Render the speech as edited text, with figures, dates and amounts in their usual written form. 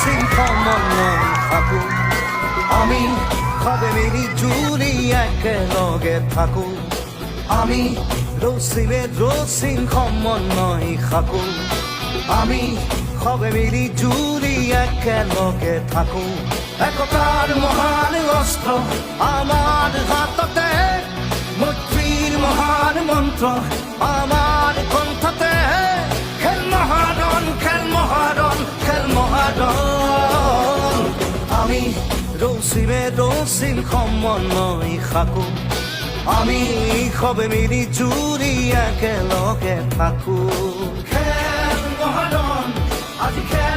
সিংহ মন্নন থাকো আমি খবে মিলি জুলি একেলগে থাকো আমি রসিমের সিংহ মন্নই থাকো আমি খবে মিলি জুলি একেলগে থাকো একতার মহান অস্ত্র আমার হাততে মৈত্রীর মহান মন্ত্র আমার কণ্ঠতে খেল মহারণ খেল মহারণ খেল মহারণ আমি রসিমের সিংহ মন্নই থাকো আমি খবে মিলি জুলি একেলগে থাকো খেল মহারণ আজি খেল